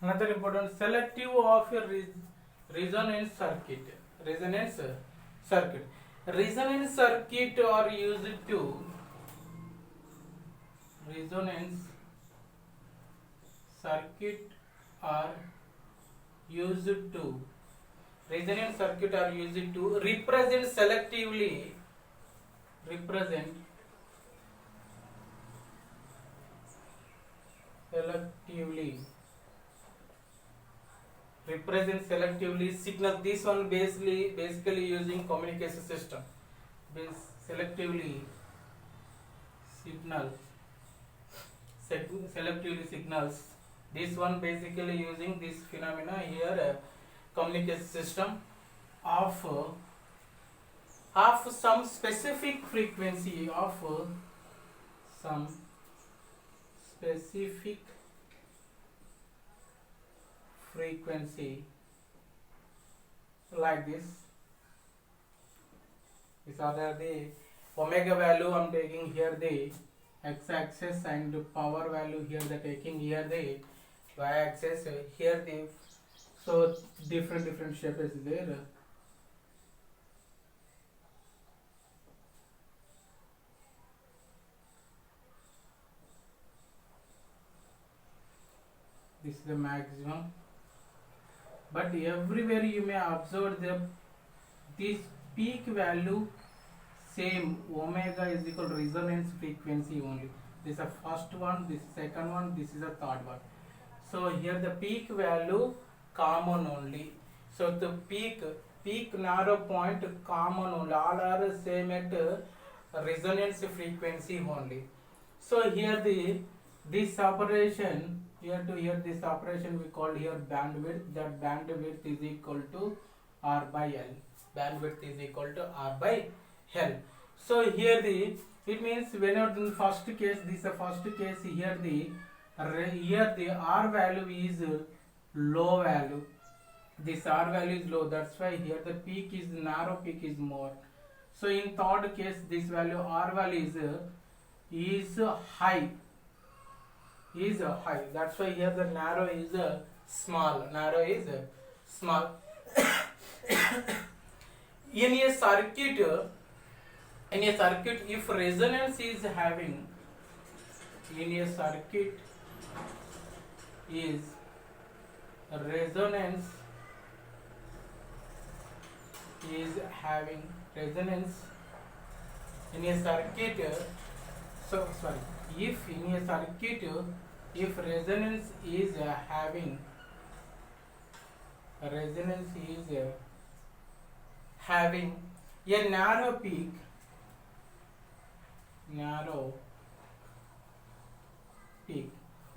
Another important selective of a resonance circuit. Resonance circuit. Resonance circuit are used to resonance circuit are used to resonance circuit are used to represent selectively represent selectively represent selectively signal. This one basically using communication system. Selectively signal selectively signals. This one basically using this phenomena here, communication system of some specific frequency of some specific frequency like this. These are the omega value I'm taking here, the x-axis, and power value here the taking here the y-axis, here the, so different shape is there. This is the maximum, but everywhere you may observe this peak value same, omega is equal to resonance frequency only. This is the first one, this is second one, this is the third one. So here the peak value common only. So the peak narrow point common only. All are same at resonance frequency only. So here this operation here to here, this operation we call here bandwidth. That bandwidth is equal to R by L. Bandwidth is equal to R by L. So here it means whenever in first case, this is the first case, here the R value is low value. This R value is low, that's why here the peak is narrow, peak is more. So in third case, this value R value is high. That's why here the narrow is small. In a circuit, if resonance is having, in a circuit is resonance is having resonance in a circuit, so sorry, if in a circuit, if resonance is having a narrow peak,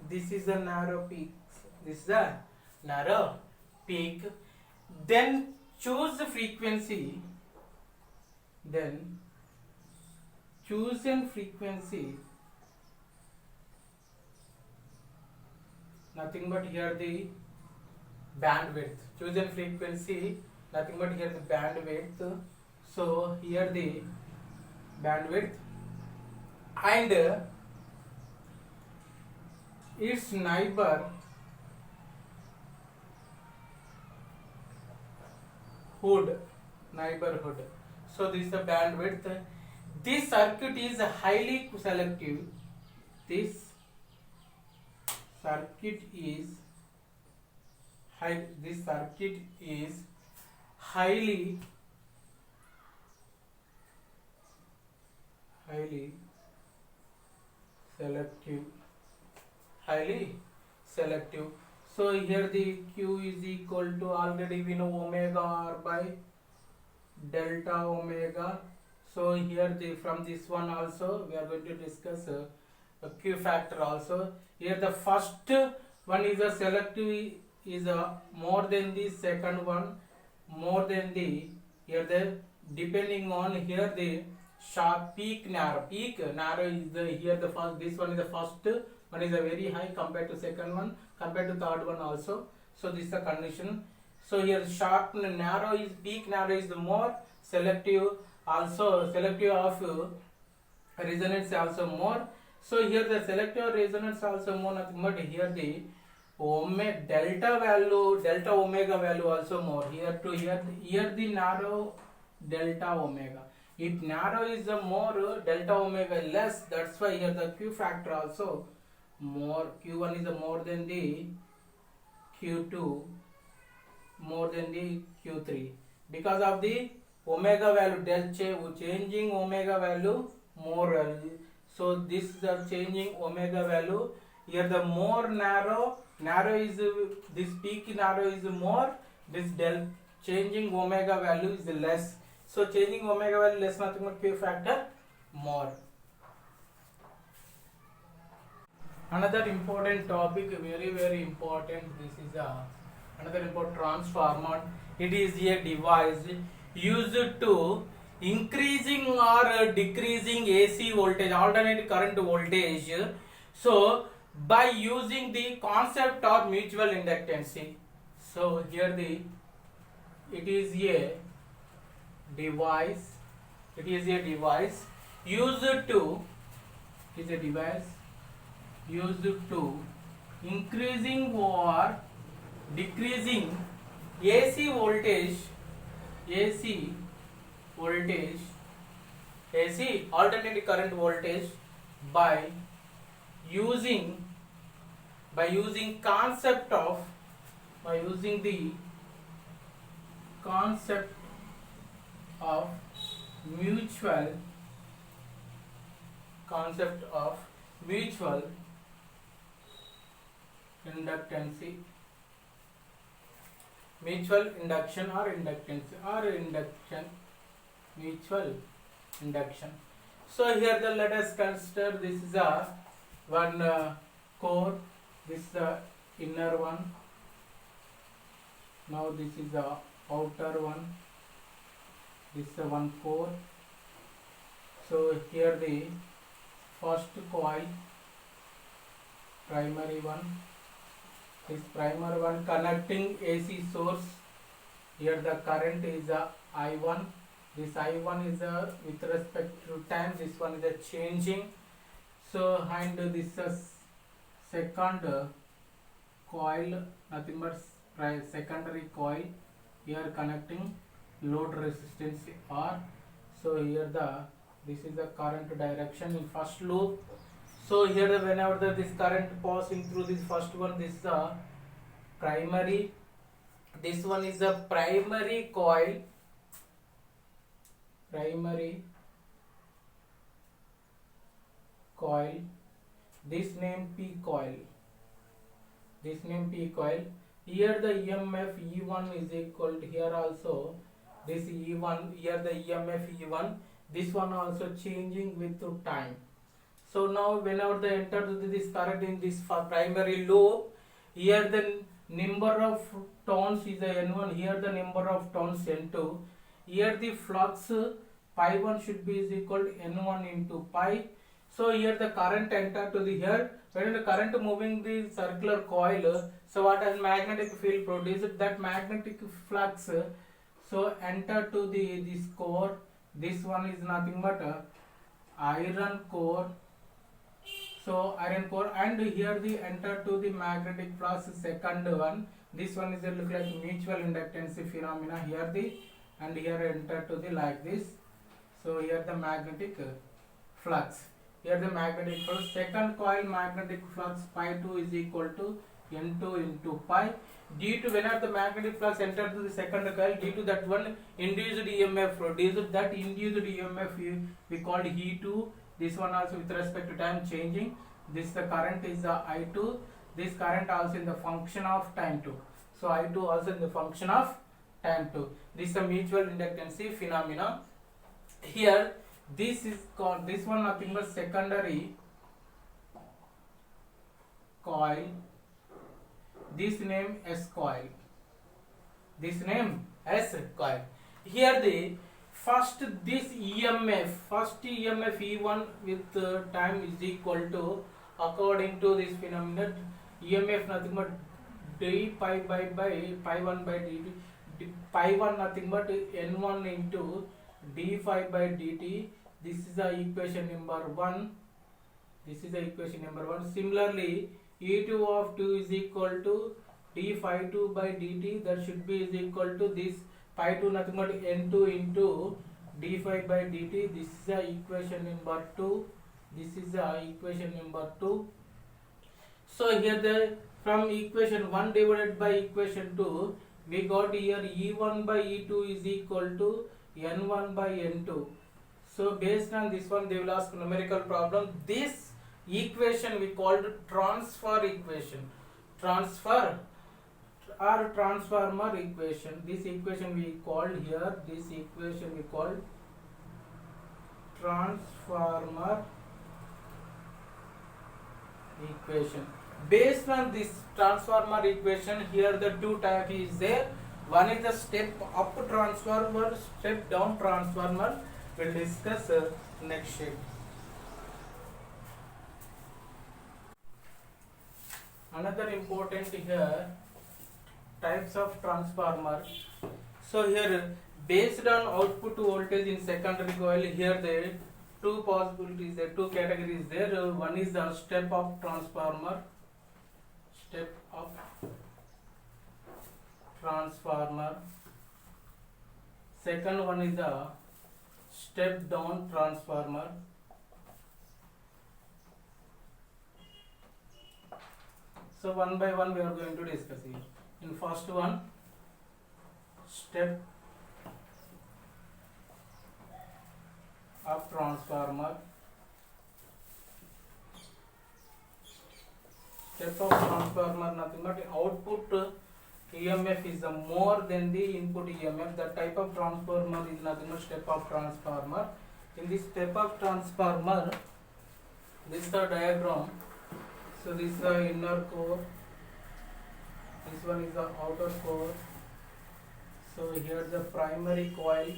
this is a narrow peak, then choose the frequency, chosen frequency, nothing but here the bandwidth, chosen frequency, nothing but here the bandwidth. So here the bandwidth and its neighborhood. So this is the bandwidth. This circuit is highly selective. This circuit is highly selective. So here the Q is equal to, already we know, omega R by delta omega. So here from this one also we are going to discuss a Q factor also. Here the first one is a selective is more than the second one, more than the, here the, depending on here the sharp peak narrow is the, here the first, this one is the first one is a very high compared to second one, compared to third one also. So this is the condition. So here sharp narrow is, peak narrow is the more selective, also selective of resonance also more. So here the selective resonance also more, nothing but here the delta omega value also more. Here to here the narrow delta omega. If narrow is the more, delta omega less. That's why here the Q factor also more. Q1 is more than the Q2, more than the Q3, because of the omega value changing omega value more. So this is the changing omega value. Here the more narrow is this peak narrow is more. This changing omega value is less. So changing omega value less, nothing but Q factor more. Another important topic, very important. This is another important transformer. It is a device used to increasing or decreasing AC voltage, alternate current voltage. So by using the concept of mutual inductance. So here it is a device. It is a device used to increasing or decreasing AC voltage, alternate current voltage by using the concept of mutual inductance, mutual induction or inductance or induction, mutual induction. So here let us consider this is a one core, this is the inner one. Now this is the outer one. This is one core. So here the first coil, primary one. This primary one connecting AC source. Here the current is I1. This I1 is with respect to time. This one is changing. So and this second coil, nothing but secondary coil. Here connecting load resistance R. So here this is the current direction in first loop. So here whenever this current passing through this first one, this is the primary. This one is the primary coil. This name P coil. Here the EMF E1 is equal to here also. This E1, here the EMF E1. This one also changing with time. So now whenever they enter this current in this primary loop, here the number of turns is N1, here the number of turns N2. Here the flux pi 1 should be is equal to N1 into pi. So here the current enter to the here. When the current moving the circular coil, so what is magnetic field produced? That magnetic flux so enter to this core. This one is nothing but iron core. So iron core, and here the enter to the magnetic flux second one. This one is look like mutual inductance phenomena. Here and here enter to the like this. So here the magnetic flux. Here the magnetic flux. Second coil magnetic flux pi 2 is equal to N2 into pi. Due to whenever the magnetic flux enter to the second coil, due to that one induced EMF produced, that induced EMF we called E2. This one also with respect to time changing. This the current is I2. This current also in the function of time 2. So I2 also in the function of time 2. This is a mutual inductance phenomena. Here this is called, this one nothing but secondary coil. This name S coil. Here the first EMF E1 with time is equal to, according to this phenomenon, EMF nothing but d pi by pi 1 by dt, pi 1 nothing but N1 into d phi by dt. This is the equation number 1. Similarly, E2 of 2 is equal to d phi 2 by dt, that should be is equal to this phi 2 nothing but n2 into d phi by dt. This is the equation number 2. This is the equation number 2. So here the from equation 1 divided by equation 2, we got here E1 by E2 is equal to N1 by N2. So based on this one, they will ask numerical problem. This equation we called transfer equation, transfer or transformer equation. This equation we called here, this equation we called transformer equation. Based on this transformer equation, here the two type is there. One is the step up transformer, step down transformer. We'll discuss next sheet. Another important here, types of transformer. So here based on output voltage in secondary coil, here the two possibilities there, two categories there. One is the step up transformer, step up transformer. Second one is the step down transformer. So one by one we are going to discuss here. In first one, step up transformer. Step up transformer nothing but output EMF is more than the input EMF. The type of transformer is nothing but step up transformer. In this step up transformer, this is the diagram. So this is the inner core, this one is the outer core. So here the primary coil,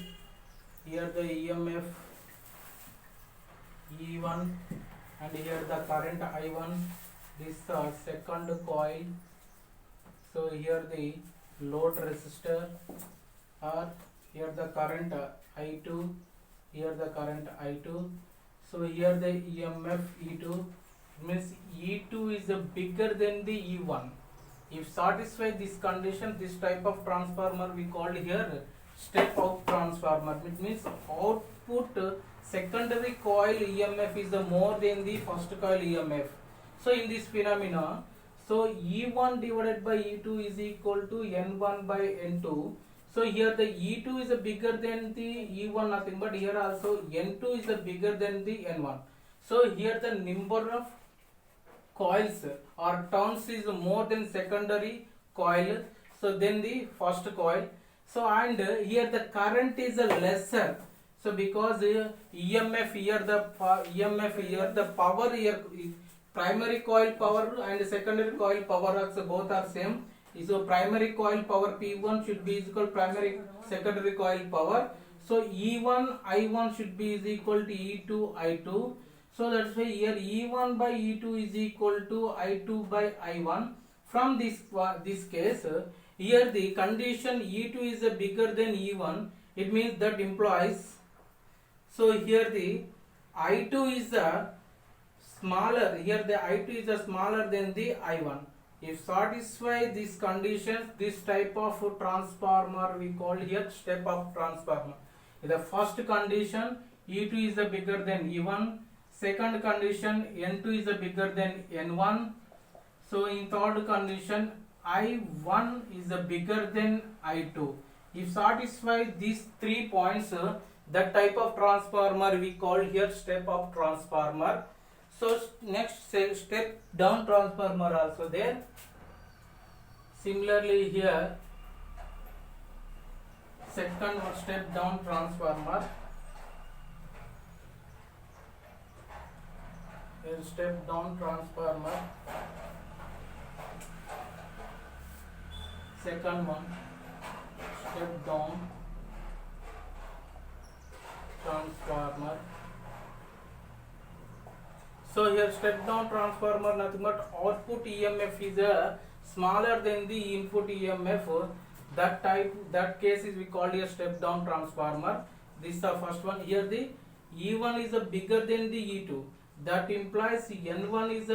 here the EMF E1, and here the current I1. This is the second coil. So here the load resistor, or here the current I2, here the current I2. So here the EMF E2, means E2 is bigger than the E1. If satisfy this condition, this type of transformer we call here step out transformer. It means output secondary coil EMF is more than the first coil EMF. So in this phenomena, so E1 divided by E2 is equal to N1 by N2. So here the E2 is bigger than the E1 nothing but here also N2 is bigger than the N1. So here the number of coils or turns is more than secondary coil, so then the first coil. So and here the current is lesser. So because EMF here the power here, primary coil power and secondary coil power also both are same. So primary coil power P1 should be equal primary secondary coil power. So E1 I1 should be is equal to E2 I2. So that's why here E1 by E2 is equal to I2 by I1. From this case, here the condition E2 is bigger than E1. It means that implies, so here the I2 is smaller. Here the I2 is smaller than the I1. If satisfy these conditions, this type of transformer we call here step up transformer. In the first condition, E2 is bigger than E1. Second condition, N2 is bigger than N1. So in third condition, I1 is bigger than I2. If satisfy these 3 points, that type of transformer we call here step up transformer. So next step down transformer also there. Similarly here, second step down transformer. Here step down transformer. Second one, step down transformer. So here step down transformer nothing but output EMF is smaller than the input EMF. That case is we call here step down transformer. This is the first one. Here the E1 is bigger than the E2. That implies N1 is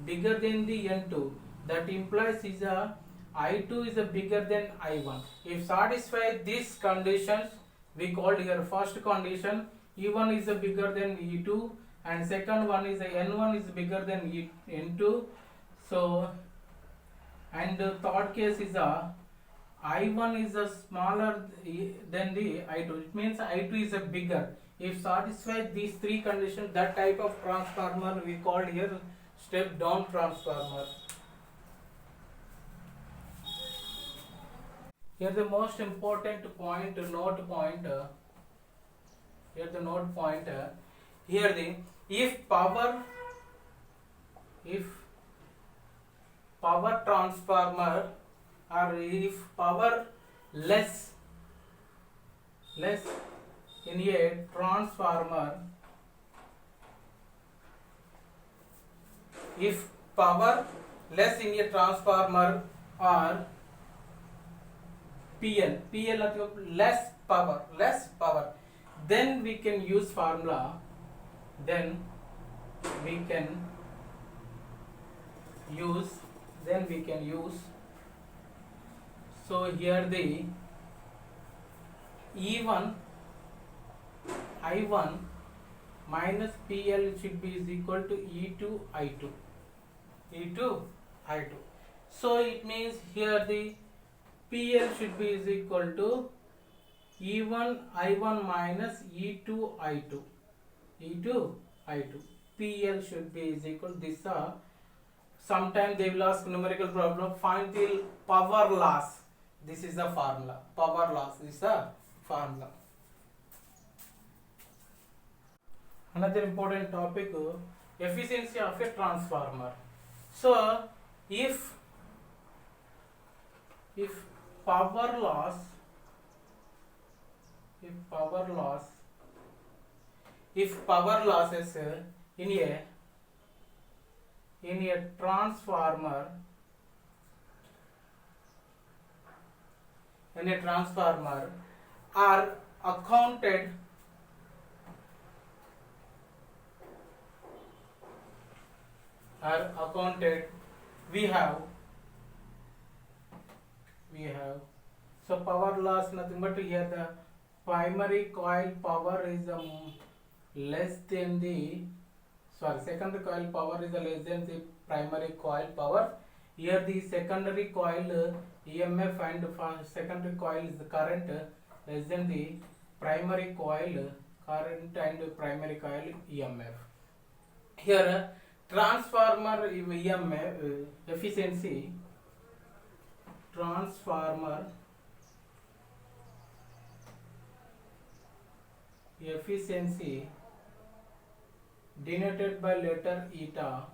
bigger than the N2, that implies is a I2 is a bigger than I1. If satisfy these conditions, we called here first condition E1 is a bigger than E2, and second one is a N1 is bigger than N2. So, and the third case is a I1 is a smaller than the I2. It means I2 is a bigger. If satisfy these three conditions, that type of transformer we called here step down transformer. Here the most important point, note point. Here the note point. Here the if power transformer, or if power less in a transformer, if power less in a transformer or PL less power, then we can use formula, then we can use so here the E1 I1 minus PL should be is equal to E2 I2. So it means here the PL should be is equal to E1 I1 minus E2 I2. PL should be is equal to this. Sometimes they will ask numerical problem, find the power loss. This is the formula. Power loss is the formula. Another important topic, efficiency of a transformer. So if power loss losses in a transformer are accounted we have so power loss nothing but here the primary coil power is less than the secondary coil power is less than the primary coil power. Here the secondary coil EMF and secondary coil is the current less than the primary coil current and primary coil EMF. Here transformer EMF efficiency, transformer efficiency denoted by letter eta,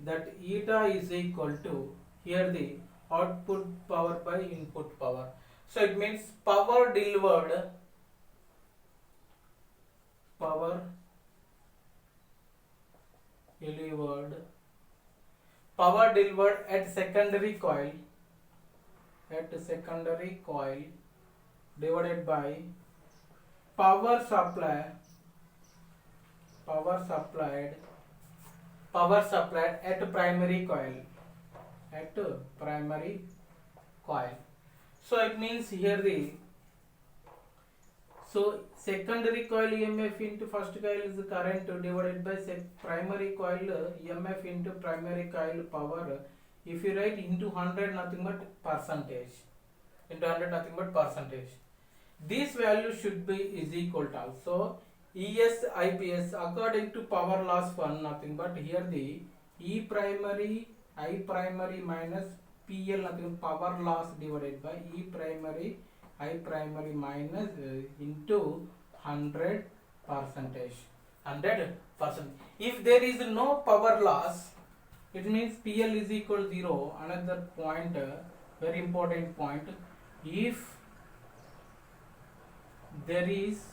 that eta is equal to here the output power by input power. So it means power delivered at secondary coil divided by power supplied at primary coil. So it means here the secondary coil EMF into first coil is the current divided by primary coil EMF into primary coil power. If you write into 100 nothing but percentage, this value should be is equal to also ES IPS according to power loss one nothing but here the E primary I primary minus PL nothing power loss divided by E primary I primary minus into 100%. If there is no power loss, it means PL is equal to 0. Another point, very important point, if there is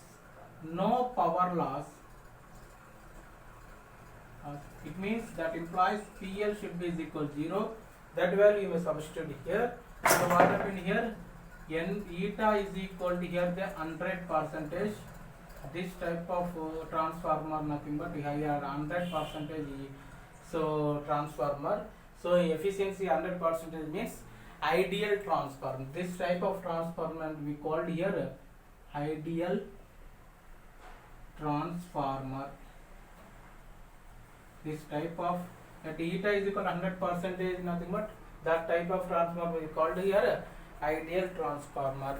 no power loss, it means that implies PL should be is equal to 0. That value you may substitute here. So what happened here? N eta is equal to here the 100%. This type of transformer nothing but here 100% So transformer. So efficiency 100% means ideal transformer. This type of transformer we called here ideal transformer. This type of at eta is equal 100% is nothing but that type of transformer we called here ideal transformer.